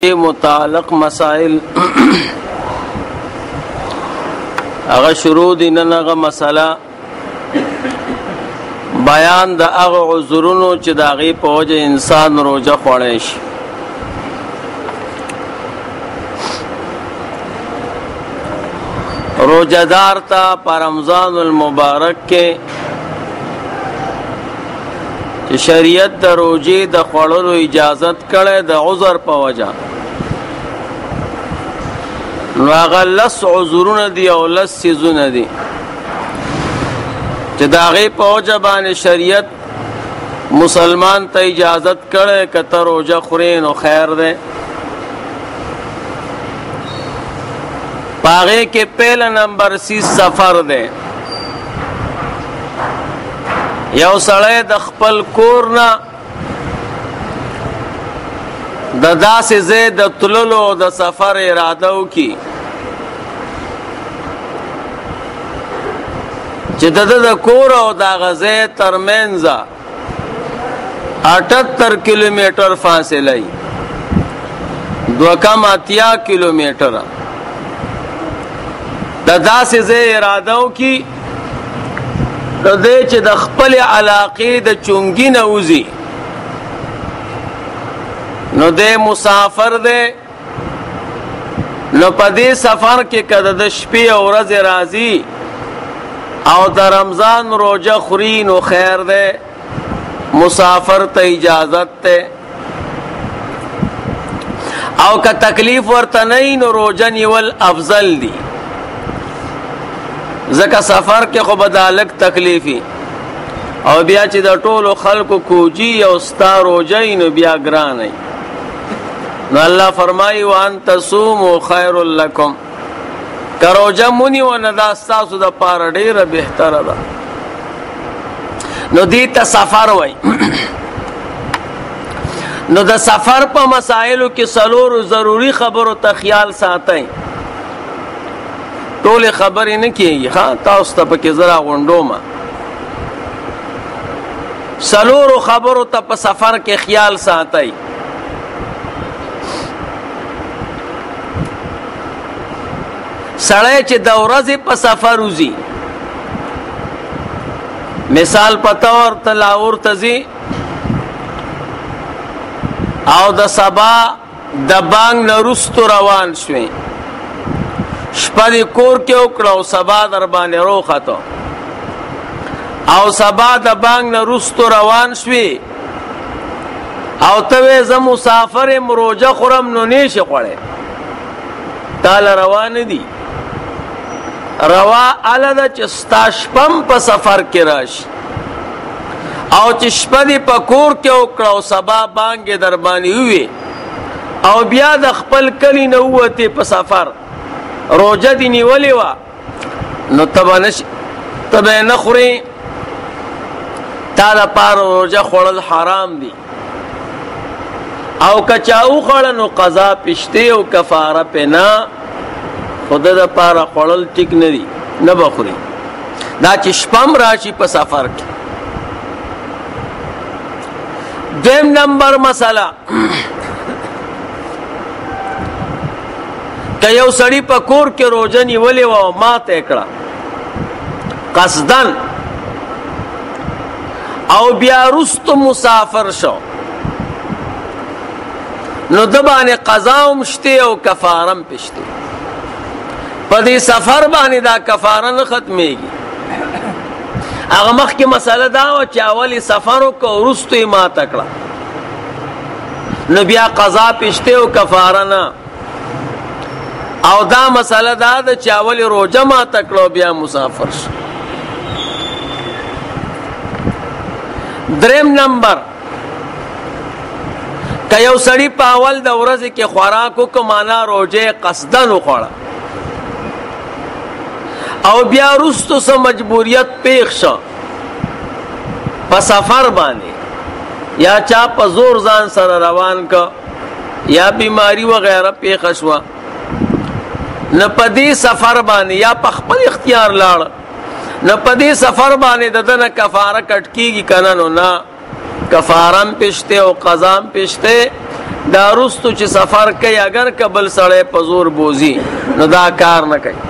متعلق مسائل اغا شروع دی نن اغا مسئلہ بیان د اغا عذرونو چې د هغې په وجه انسان روجه خوړی شي. روجهدار ته په رمضان المبارک کې چې شریعت د روجې د خوړلو اجازت کړی د عذر په وجه، نو هغه لس عذرونه دي او لس څیزونه دي چې د هغې په وجه باندې شریعت مسلمان ته اجازت کړی که ته روجه خورې نو خیر دی. په هغې کې پهله نمبر 30 سفر دی. یو سړی د خپل کور نه د داسې ځای د تللو د سفر اراده وکړي چې د ده د کور او د هغه ځای ترمنځ 78 کیلومیټر فاصله وي، 2 کم 80 کیلومیټره. د داسې ځای اراده وکړي نو دی چې د خپل علاقې د چونګي نه وځي نو دی مسافر دی، نو په دې سفر کې که د شپې او ورځې راځي او د رمضان روجه خوري نو خیر دی، مسافر ته اجازت دی. او که تکلیف ورته نه وي نو روجه نیول افضل دی، ځکه سفر کې خو به دا لږ تکلیفي او بیا چې د ټولو خلکو کوجي او ستا روجه وي نو بیا ګران وي. نو الله فرمایي وان تصوموا خیر لکم، که روجه مونیونه دا ستاسو دپاره ډېره بهتره ده. نو دې ته سفر وایي. نو د سفر په مسایلو کې څلورو ضروري خبرو ته خیال ساتئ. ټولې خبرې نه کېږي، ښه تاسو ته پکې زه راغونډومه. څلورو خبرو ته په سفر کې خیال ساتئ. سړی چې د ورځې په سفر وځي، مثال په طور ته لاهور ته ځي او د سبا د بانګ نه وروستو روان شوې، شپه دې کور کې وکړه او سبا در باندې روخته او سبا د بانګ نه وروستو روان شوې او ته وې زه مسافر یم روجه خورم نو نیشې خوړی، تاله روا نه دي. روا اله ده چې ستا شپه هم په سفر کې راشي او چې شپه دې په کور کې وکړه او سبا بانګې در باندې ووې او بیا د خپل کلي نه ووتې په سفر، روجه دی نیولی وا نو تبه یې نه خورې، تا دپاره روجه خوړل حرام دی. او که چا وخوړه نو قضا پشته او کفاره پې نه، خو ده دپاره خوړل ټیک نه دي، نه به خوري. دا چې شپه هم راشي په سفر کې. دویم نمبر مسله، که یو سړی په کور کې روجه نیولې وه او ماته یې کړه قصدن او بیا وروستو مسافر شو نو ده باندې قضا هم شته او کفاره هم پې شته. په دې سفر باندې دا کفاره نه ختمیږي. هغه مخکې مسله دا وه چې اول یې سفر وکړه وروستو یې ماته کړه نو بیا قضا پې شته او کفاره نه. او دا مسله دا ده چې اول روجه ماته کړه بیا مسافر شو. دریم نمبر، که یو سړي په اول د ورځې کې خوراک وکړه معنا روجه قصدن وخوړه او بیا وروستو څه مجبوریت پیښ شو په سفر باندې، یا چا په زور ځان سره روان که یا بیماری وغیره پیښه شوه، نه په دې سفر باندې یا په خپل اختیار لاړه، نه په دې سفر باندې د ده نه کفاره کټ کېږي که نه، نو نه کفاره هم پې شته او قضا هم پې شته. دا رستو چې سفر کوي اگر کبل سړی په زور بوزي نو دا کار نه کوي.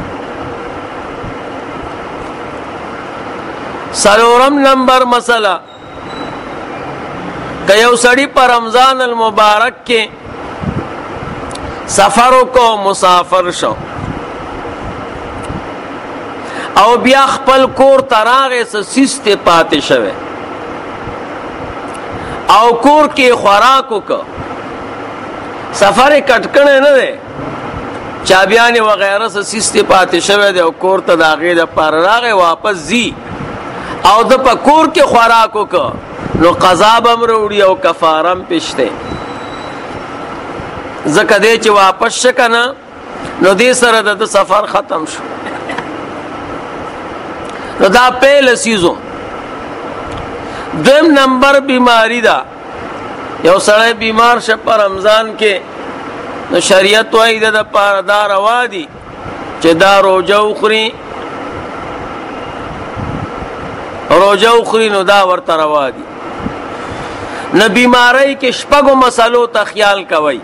څلورم نمبر مسله که یو سړی په رمضان المبارک کې سفر وکړو مسافر شو او بیا خپل کور ته راغی څه څیز ته پاتې شوی او کور کې خوراک وکړو سفر یې کټ کړی نه دی چابیانې وغیره څه څیز ته پاتې شوی دی او کور ته د هغې دپاره راغی واپس ځي او د په کور کې خوراک وکړو نو قضا به هم راوړي او کفاره هم پې شته ځکه دی چې واپس شه که نه نو دې سره د سفر ختم شو. نو دا پهله سیزو. دویم نمبر بیماری ده یو سړی بیمار شه په رمضان کې نو شریعت وایي د دپاره دا روا دي چې دا روژه وخوري نو دا ورته روا دي. نه بیماری کې شپږو مسلو ته خیال کوئ.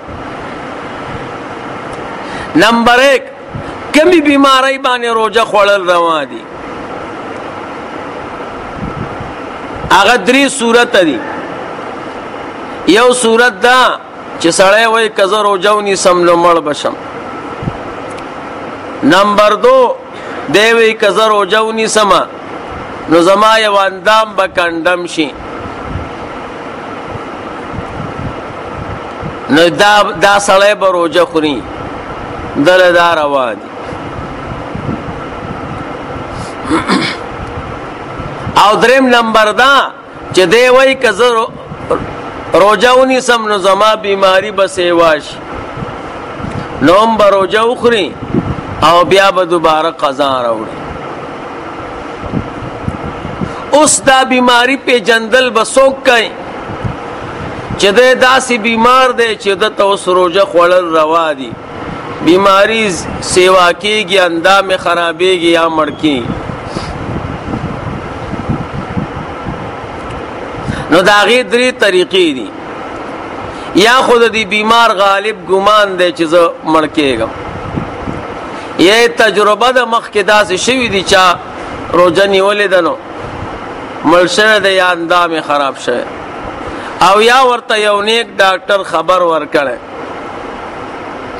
نمبر 1 کمی بیماری باندې روژه خوړل روا دي هغه 3 صورت دي. یو صورت دا چې سړی وایي که زه روژه ونیسم نو مړ بشم. نمبر 2 دی وایي که زه روژه ونیسم نو زما یو اندام به کنډم شي نو دا سړی به روژه خوري دله دا روا دي. او دریم نمبر دا چې دی وایي که زه روژه ونیسم نو زما بیماری به سیوا شي نو هم به روژه وخوري او بیا به دوباره قضا راوړي. اوس دا بیماری پیژندل به څوک کوي چې دی داسې بیمار دی چې ده ته اوس روژه خوړل روا دي بیماری سیوا کېږي اندام خرابېږي یا مړ کېږي نو د هغې 3 طریقې دي. یا خو د دې بیمار غالب ګمان دی چې زه مړ کېږم یا تجربه د مخکې داسې شوي دي چا روژه نیولې ده نو مړ شوی دی یا اندام یې خراب شوی او یا ورته یو نیک ډاکټر خبر ورکړی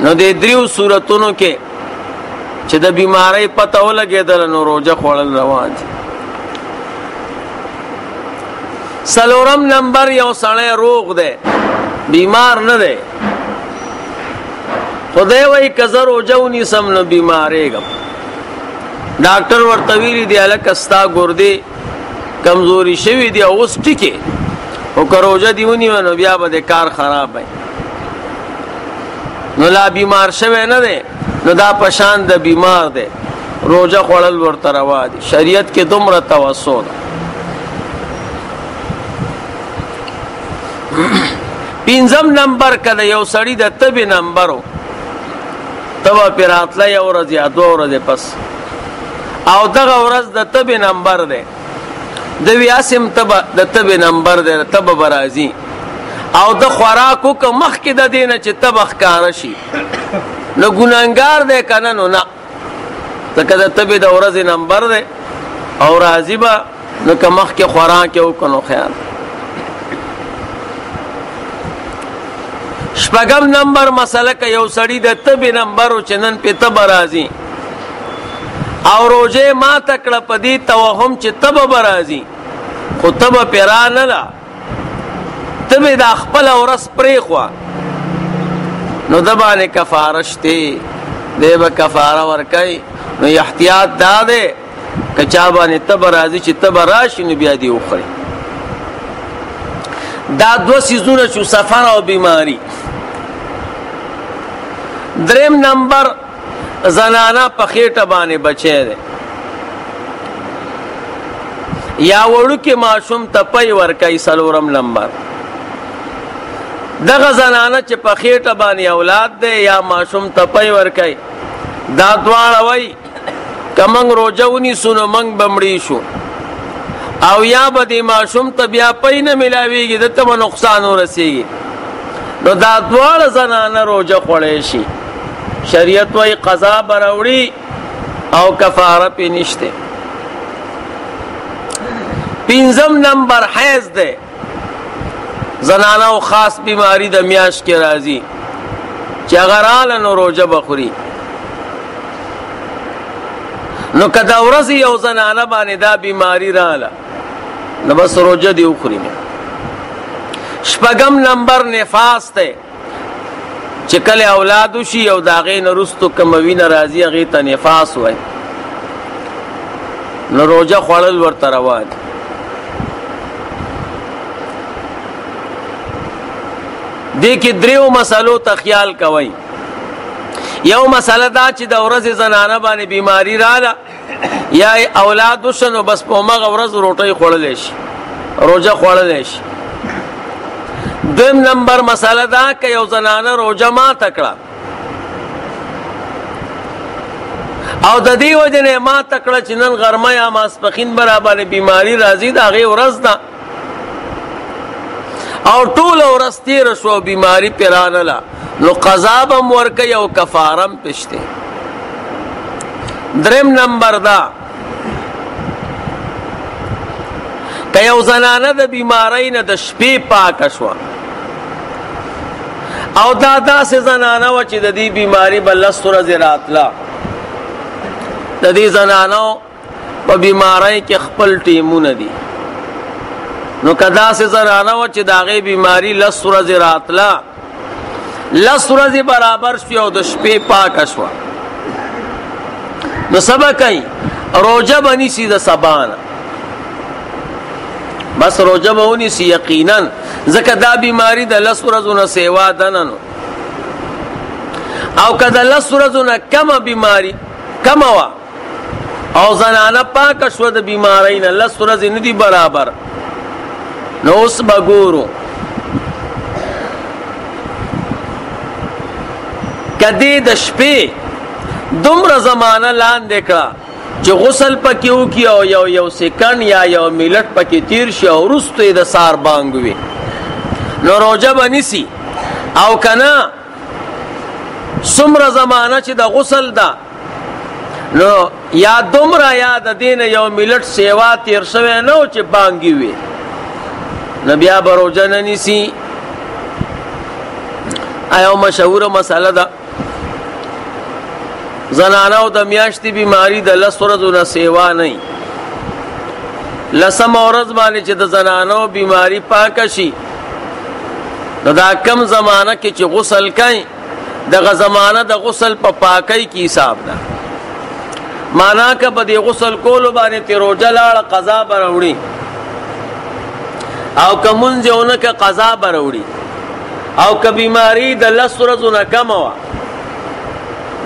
نو دې 3 صورتونو کې چې د بیماری پته ولګېدله نو روژه خوړل روا دي. څلورم نمبر یو سړی روغ دی بیمار نه دی خدای وایي که زه روژه ونیسم نو بیمارېږم ډاکټر ورته ویلي دی هلکه ستا ګردې کمزوري شوي دي او اوس ټیکې خو که روژه دې ونیوه نو بیا به دې کار خراب وي نو لا بیمار شوی نه دی نو دا په شان د بیمار دی روژه خوړل ورته روا دي. شریعت کې دومره توسع ده. 5م نمبر که د یو سړي د تبې نمبر تبه پې راتله یو ورځ یا 2 ورځې پس او دغه ورځ د تبې نمبر دی د ویاسم تبه د تبې نمبر دی تبه به راځي او د خوراک وکړه مخکې د دې نه چې تبه ښکاره شي نو ګناهګار دی که نه نو نه ځکه د تبې د ورځې نمبر دی او راځي به نو که مخکې خوراک یې وکړه نو خیال. 6م نمبر مسله که یو سړي د تبې نمبر و چې نن پې تبه راځي او روژه ماته کړه په دې توهم چې تبه به راځي خو تبه پې را نه ده تبې دا خپله ورځ پرېښوه نو ده باندې کفاره شتې دی به کفاره ورکوي. نو احتیاط دا دی که چا باندې تبه راځي چې تبه راشي نو بیا دې وخوري. دا 2 څیزونه شو سفر او بیماری. 3م نمبر زنانه په خېټه باندې بچی دی یا وړوکې ماشوم ته پی ورکوي. 4م نمبر دغه زنانه چې په خېټه باندې اولاد دی یا ماشوم ته پی ورکوي دا دواړه وایي که موږ روژه ونیسو نو موږ به مړي شو او یا به دې ماشوم ته بیا پی نه میلاویږي دته به نقصان ورسیږي نو دا دواړه زنانه روزه خوړی شي. شریعت وایي قضا به راوړي او کفاره پې نشته. پنځم نمبر حیض دی. زنانه او خاص بیماری د میاشت کې راځي چې هغه راله نو روزه به خوري. نو که دا ورځ یو زنانه باندې دا بیماری راله نو بس روزه دې وخوري. شپږم نمبر نفاس دی چې کله اولاد وشي او د هغې نه وروستو کومه وینه راځي هغې ته نفاس وایي. نو روزه خوړل ورته روا دي. دې کې دریو مسلو ته خیال کوئ. یو مسله دا چې د ورځې زنانه باندې بیماری راله یا اولاد وشه نو بس په همغه ورځ روټۍ خوړلی شي، روژه خوړلی شي. دویم نمبر مسله دا که یو زنانه روژه ماته کړه او د دې وجې نه یې ماته کړه چې نن غرمه یا ماسپښین به راباندې بیماري راځي، د هغې ورځ ده او ټوله ورځ تېره شوه او بیماري پرې رانله، نو قضا به هم ورکوي او کفاره هم پې شته. دریم نمبر دا که یو زنانه د بیماری نه د شپې پاکه شوه او دا داسې زنانه وه چې د دې بیماري به 10 ورځې راتله، د دې زنانو په بیماری کې خپل ټیمونه دي، نو که داسې زنانه وه چې د هغې بیماري 10 ورځې راتله، 10 ورځې برابر شوې او د شپې پاکه شوه، نو څه به کوي؟ روژه به نیسي د سبا نه، بس روژه به ونیسي یقینا، ځکه دا بیماری د 10 ورځو نه سیوا ده نه نو. او که د 10 ورځو نه کمه بیماری کمه وه او زنانه پاکه شوه د بیماری نه 10 ورځې نه دي برابر، نو اوس به ګورو که دې د شپې دومره زمانه لاندې کړه چې غسل پکې وکړي او یو سکند یا یو منټ پکې تیر شي او وروسته یې د سهار بانګ وي، نو روژه به نیسي. او که نه څومره زمانه چې د غسل ده نو یا دومره یا د دې نه یو منټ سیوا تیر شوی نه و چې بانګې وي، نو بیا به روژه نه نیسي. یو مشهوره مسله ده، زنانو د میاشتې بیماری د 10 ورځو نه سیوا نه وي، 10مه ورځ باندې چې د زنانو بیماری پاکه شي نو دا کم زمانه کې چې غسل کوي دغه زمانه د غسل په پاکۍ کې حساب ده. معنا که په دې غسل کولو باندې ته روژه لاړه قضا به راوړي او که مونځ یې ونه که قضا به راوړي، او که بیماری د 10 ورځو نه کمه وه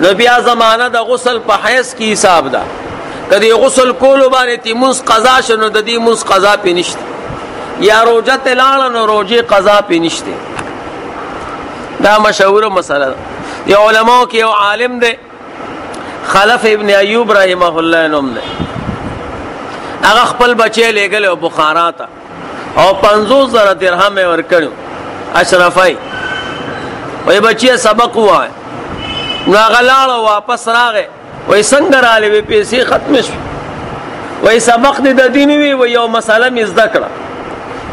نو بیا زمانه د غسل په حیث کې حساب ده. که دې غسل کولو باندې تی مونځ قضا شه نو د دې مونځ قضا پې نشته، یا روژه ته لاړه نو روژې قضا پې نشته. دا مشهوره مسله ده. د علماو کې یو عالم دی خلف ابن ایوب رحمه الله نوم دی، هغه خپل بچی لېږلی و بخارا ته او 50,000 درهم یې ورکړي اشرفی، وایي بچیه سبق ووایه. نو هغه لاړه واپس راغی، وایي څنګه راغلې؟ وایي پیسې ختمې شوې. وایي سبق دې د دې نه وي؟ وایي یو مسله مې زده کړه.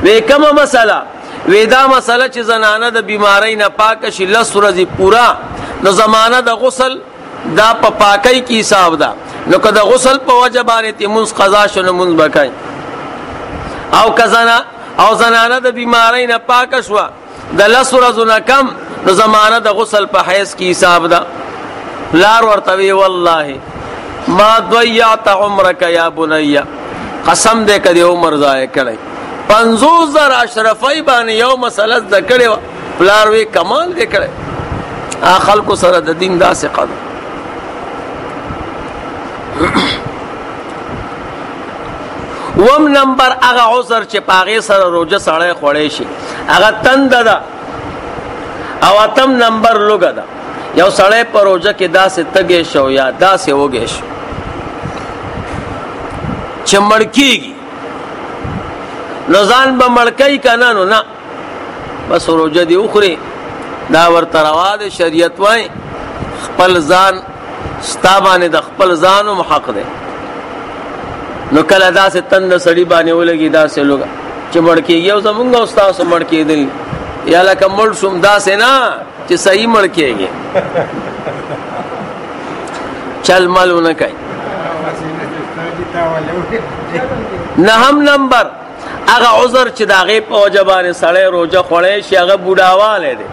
وایي کومه مسله؟ وایي دا مسله چې زنانه د بیماری نه پاکه شي 10 ورځې پوره، نو زمانه د غسل دا په پاکۍ کې حساب ده، نو که د غسل په وجه باندې تی مونځ قضا شو نو مونځ به کوي. او زنانه د بیماری نه پاکه شوه د 10 ورځو نه کم، نو زمانه د غسل په حیث کې حساب ده. لار ورته وی والله ما ضیعت عمرک یا بنیه، قسم دې که دې عمر ضایع کړی. 50,000 اشرفی باندې یو مسله زده کړې وه، پلار وی کمال دې کړی. خلکو سره د دین داسې قدر. وم نمبر هغه عذر چې په هغې سره روژه سړی خوړی شي هغه تنده ده. او 8م نمبر لوږه ده. یو سړی په روژه کې داسې تږی شو یا داسې وږی شو چې مړ کېږي، نو ځان به مړ کوي که نه؟ نو نه، بس روژه دې وخوري دا ورته روا دی شریعت وای خپل ځان ستا باندې د خپل ځان هم حق دی نو کله داسې تند سړي باندې ولګي داسې لوګه چې مړ کېږي او زمونږ او ستاسو مړ کېدل یا لکه مړ شوم داسې نه چې صحیح مړ کېږي چل مل ونه کوي نهم نمبر هغه عذر چې د هغې په وجه باندې سړی روژه خوړی شي هغه بوډاوالی دی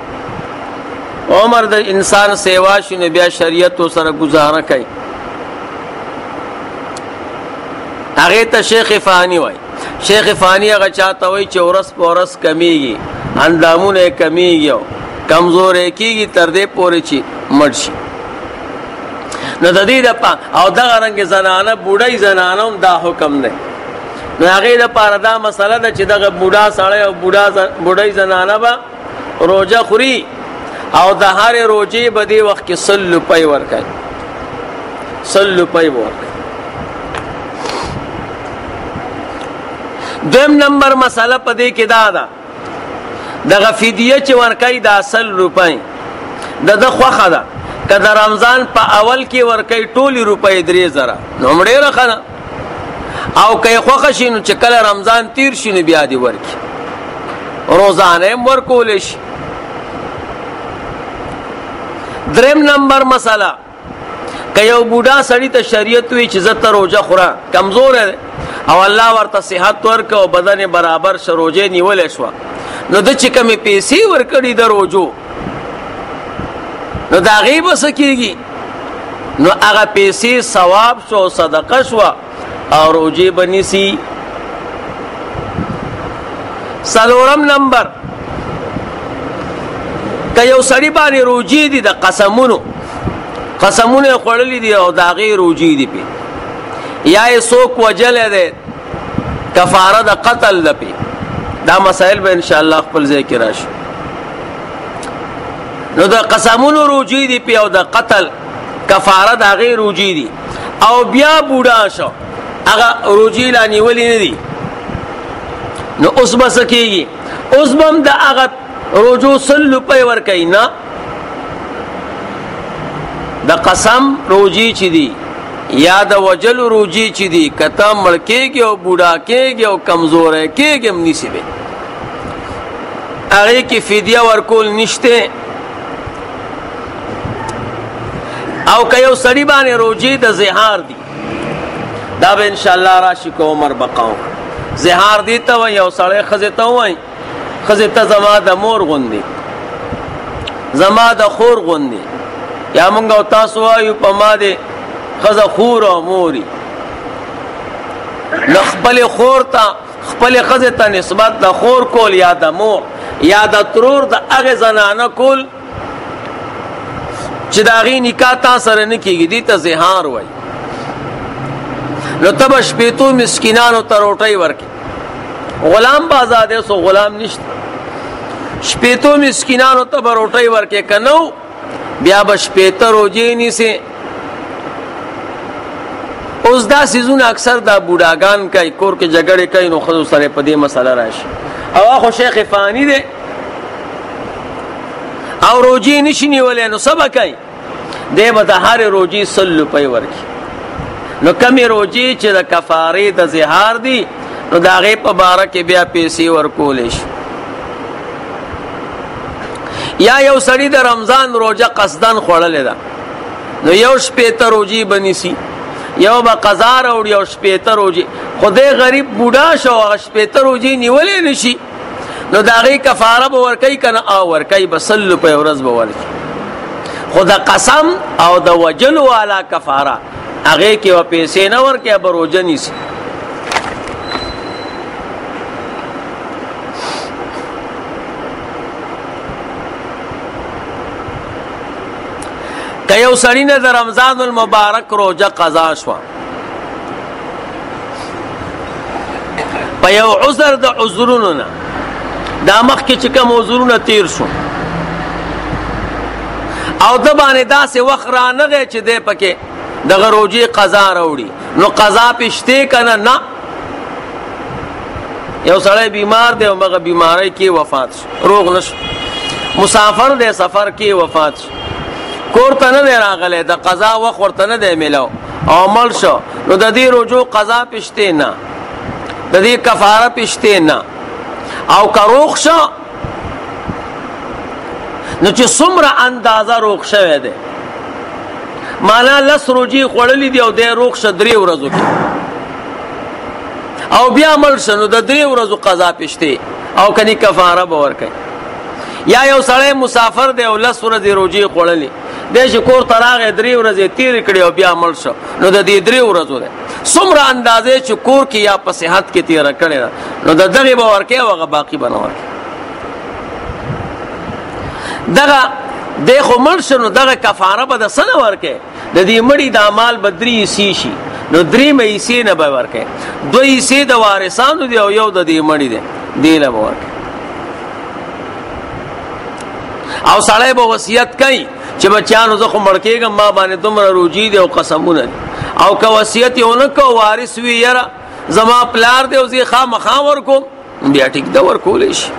عمر د انسان سیوا شي نو بیا شریعت ورسره ګزاره کوي هغې ته شیخ فانی وایي شیخ فانی هغه چاته وایي چې ورځ په ورځ کمیږي اندامونه یې کمیږي او کمزوری کېږي تر دې پورې چې مړ شي نو د دې دپاره او دغه رنګې زنانه بوډۍ زنانه هم دا حکم دی نو هغې دپاره دا مسله ده چې دغه بوډا سړی او بوډۍ زنانه به روژه خوري او د هرې روژې به دې وخت کې 100 روپۍ ورکوي 100 روپۍ به ورکوي دویم نمبر مسله په دې کې دا ده دغه فدیه چې ورکوي دا 100 روپۍ د ده خوښه ده که د رمضان په اول کې ورکوي ټولې روپۍ 3000 نو هم ډېره ښه ده او که یې خوښه شي نو چې کله رمضان تیر شي نو بیا دې ورکړي روزانه هم ورکولی شي دریم نمبر مسله که یو بوډا سړي ته شریعت وي چې زه ته روژه خوره کمزوری دی او الله ورته صحت ورکړه او بدن یې برابر شه روژې نیولی شوه نو ده چې کومې پیسې ورکړي د روژو نو د هغې به څه کېږي نو هغه پیسې ثواب شو صدقه شوه او روژې به نیسي څلورم نمبر که یو سړي باندې روژې دي د قسمونو یې خوړلي دي او د هغې روژې دي پې یا یې څوک وجلی دی کفاره د قتل ده پې دا مسائل به انشاءالله خپل ځای کې راشي نو د قسمونو روژې دي پې او د قتل کفاره د هغې روژې دي او بیا بوډا شو هغه روژې لا نیولې نه دي نو اوس به څه کېږي اوس به هم د هغه روژو 100 روپۍ ورکوي نه د قسم روژې چې دي یا د وجلو روژې چې دي که ته مړ کېږي او بوډا کېږي او کمزوری کېږي هم نیسي به هغې کې فدیه ورکول نشته او که یو سړي باندې روژې د زهار دي دا به انشاءالله راشي که عمر بقاو زهار دي ته وایي یو سړی ښځې ته وایي ښځې ته زما د مور غوندې زما د خور غوندې یا مونږ او تاسو وایو په ما دې ښځه خور او موري نو خپلې خور ته خپلې ښځې ته نسبت د خور کول یا د مور یا د ترور د هغې زنانه کول چې د هغې نکاح تا سره نه کېږي دې ته زهار وایي نو ته به شپېتو مسکینانو ته روټۍ ورکړې غلام به ازادی سو غلام نشته شپېتو مسکینانو ته به روټۍ ورکړې که نه بیا به 15 روژې نیسې اوس دا څیزونه اکثر دا بوډاګان کوي کور کې جګړې کوي نو ښځو سره په دې مسله راشي او خو شیخ فانی دی او روژې نشي نیولی نو څه به کوي دی به د هرې روژې 100 روپۍ ورکړي نو کمې روژې چې د کفارې د زهار دي نو د هغې په باره کې بیا پیسې ورکولی شي یا یو سړي د رمضان روژه قصدن خوړلې ده نو یو 15 روژې به نیسي یو به قضا راوړي او 15 روژې خو دی غریب بوډا شو هغه 15 روژې نیولی نه شي نو د هغې کفاره به ورکوي که نه او ورکوي به 100 روپۍ ورځ به ورکړي خو د قسم او د وجلو والا کفاره هغې کې به پیسې نه ورکوي به روژه نیسي که یو سړي نه د رمضان المبارک روژه قضا شوه په یو عذر د عذرونو نه دا مخکې چې کوم عذرونه تیر شو او د باندې داسې وخت رانغی چې دی پکې دغه روژې قضا راوړي نو قضا پې شتې که نه یو سړی بیمار دی او هغه بیمارۍ کې وفات شو روغ نه شو مسافر دے سفر کی وفات شو کور ته نه دی راغلی د قضا وخت ورته نه دی میلاو او مړ شو نو د دې رجوع قضا پشته نه د دې کفاره پشته نه او که روغ شو نو چې څومره اندازه روغ شوی دی معنا 10 روجي خوړلې دي او دی روغ شه 3 ورځو کې او بیا مړ شو نو د 3 ورځو قضا پشته او کني کفاره به ورکړي یا یو سړی مسافر دی او 10 ورځې روجي خوړلې د شکور تراغه 3 ورځې تیر کړي او بیا مړ شو نو د دې 3 ورځو ده څومره اندازې چې کور کې یا په صحت کې تیر کړي نو د دغه به ورکه وغه باقی بنور دغه د خو مړ شو نو دغه کفاره به د سنه ورکه د دې مړي د اعمال بدري سی شي نو 3 مې سی نه به ورکه 2 سی د وارثانو دی او یو د دې مړي دی دی له ورکه او سړی به وصیت کوي چې بچانو زه خو مړ کېږم ما باندې دومره روجي دي او قسمونه دي او که وصیت یې ونه کو وارث وي یاره زما پلار دی او زه خامخا ورکوم بیا ټیک ده ورکولی شي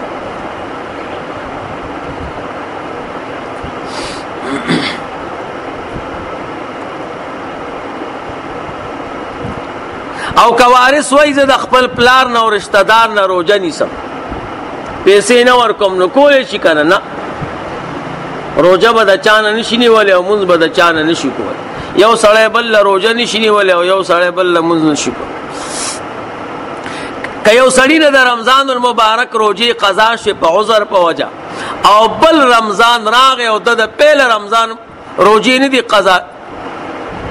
او که وارث وایي زه د خپل پلار نه او رشته دار نه روجه نیسم پیسې نه ورکوم نو کولی شي که نه روجه به د چانه نشي نیولی او مونځ به د چانه نشي کولی یو سړی بل له روجه نشي نیولی او یو سړی بل له مونځ نشي کولی که یو سړي نه د رمضان المبارک روجې قضا شي په عذر په وجه او بل رمضان راغی او د پیل رمضان روجې نه دي قضا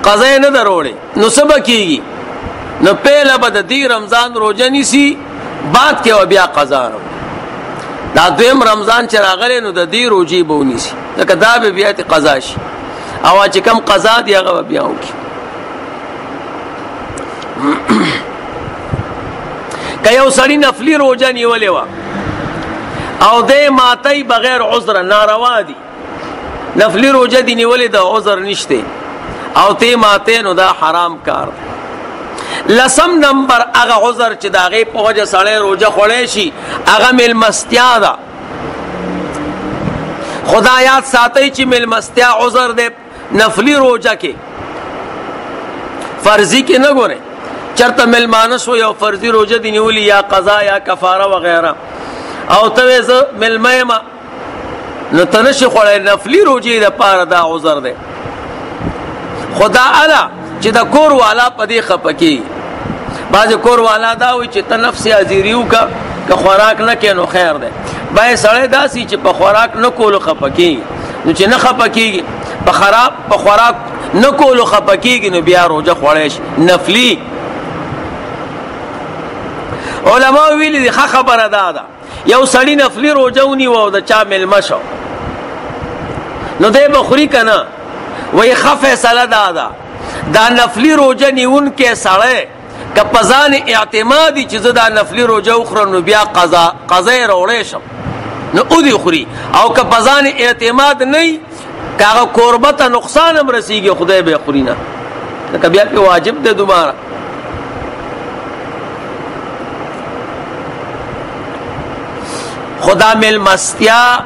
یې نه ده روړې نو څه به کېږي نو پیله به د دې رمضان روجه نیسي بعد کې به بیا قضا راوړي دا دویم رمضان چې راغلی نو د دې روجې به ونیسي ځکه دا به بیا قضا شي او چې کم قضا دی هغه به بیا وکړي که یو سړي نفلي روجه نیولې وه او دی ماتی بغیر عذر ناروا دي نفلي روجه دي نیولې د عذر نشته او تی ماتی نو دا حرام کار دی 10 نمبر هغه عذر چې د هغې په وجه سړی روجه خوړی شي هغه میلمستیا ده خدا یاد ساتئ چې میلمستیا عذر دی نفلی روجه کې فرضی کې نه ګورئ چرته میلمانه شو یو فرضي روجه دي نیولي یا قضا یا کفاره وغیره او ته وایې زه میلمه یم نو ته نشي خوړی نفلي روجې دپاره دا عذر دی خدا اله چې د کور والا په دې خفه کېږي بعضې کور والا دا وایي چې ته نفس عزیري وکړه که خوراک نه کې نو خیر دی باید سړی داسې چې په خوراک نه کولو خفه کېږي نو چې نه خفه کېږي په خوراک نه کولو خفه کېږي نو بیا روجه خوړی شي نفلي علما ویلي دي ښه خبره دا ده یو سړي نفلي روجه ونیوه او د چا میلمه شو نو دی به خوري که نه وایي ښه فیصله دا ده دا نفلی روجه نیونکی سړی که په ځان اعتمادي چې زه دا نفلی روجه وخورم نو بیا قضا یې راوړی شم نو ودې خوري او که په ځان اعتماد نه وي که هغه کوربه ته نقصان هم رسېږي خدای به یې خوري نه لکه بیا پې واجب دی دوباره خدا میلمستیا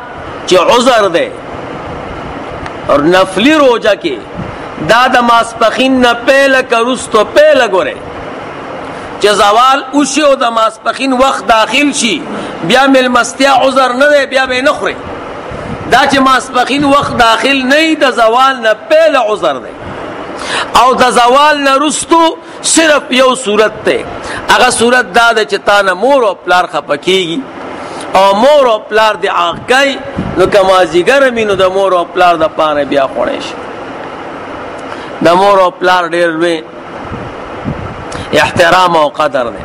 چې عذر دی اور نفلی روجه کې دا د ماسپخین نه پیله که وروستو پیله ګورئ چې زوال وشي او د ماسپخین وخت داخل شي بیا میلمستیا عذر نه دی بیا به یې نه خورئ دا چې ماسپخین وخت داخل نه وي د زوال نه پیله عذر دی او د زوال نه وروستو صرف یو صورت دی هغه صورت دا ده چې تا نه مور او پلار خفه کېږي او مور او پلار دې عاق کوي نو که مازدیګر وي نو د مور او پلار دپاره بیا خوړی شي د مور او پلار ډېر لوی احترام او قدر دی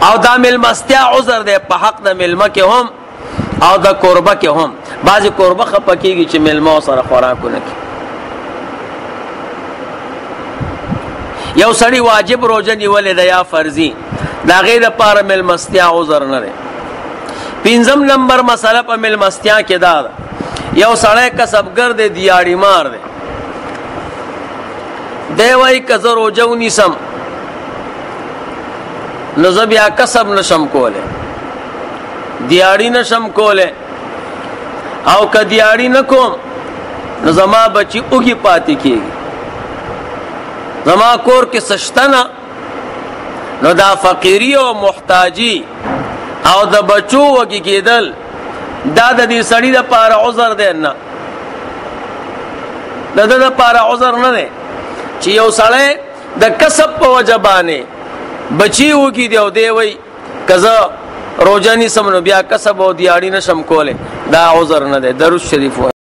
او دا میلمستیا عذر دی په حق د میلمه کې هم او د کوربه کې هم بعضې کوربه خفه کېږي چې میلمه ورسره خوراکونه کوي یو سړي واجب روجه نیولې ده یا فرضي د هغې دپاره میلمستیا عذر نه دی 5 نمبر مسله په میلمستیا کې دا ده یو سړی کسبګر دی دیاړي مار دی دی وایي که زه روجه ونیسم نو زه بیا کسب نشم کولی دیاړي نشم کوله او که دیاړي نکوم نو زما بچي اوږي پاتې کېږي زما کور کې سشتنه نو دا فقیری او محتاجی او د بچو وږي کېدل دا د دې سړي دپاره عذر دی نه د ده دپاره عذر نه دی چې یو سړی د کسب په وجه باندې بچي وږي دی او دی وایي که زه روژه نیسم نو بیا کسب او دیاړي نشم کولی دا عذر نه دی درود شریف